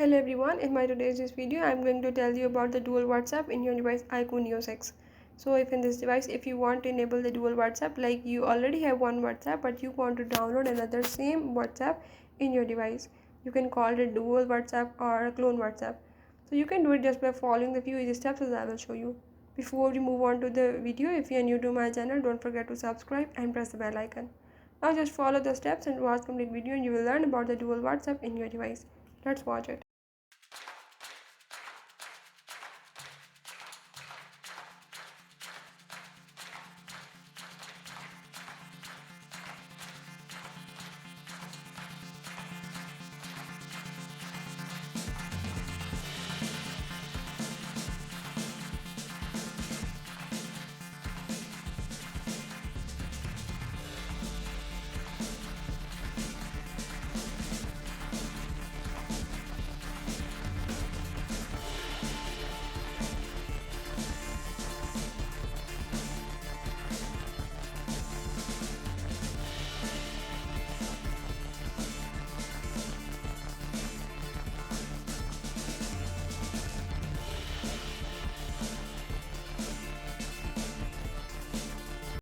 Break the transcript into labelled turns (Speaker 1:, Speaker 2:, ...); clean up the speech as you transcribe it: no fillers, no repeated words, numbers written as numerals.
Speaker 1: Hello everyone, in my today's video I am going to tell you about the dual WhatsApp in your device Iqoo Neo 6. So if in this device, if you want to enable the dual WhatsApp, like you already have one WhatsApp but you want to download another same WhatsApp in your device, you can call it dual WhatsApp or a clone WhatsApp. So you can do it just by following the few easy steps as I will show you. Before we move on to the video, if you are new to my channel, don't forget to subscribe and press the bell icon. Now just follow the steps and watch complete video and you will learn about the dual WhatsApp in your device. Let's watch it.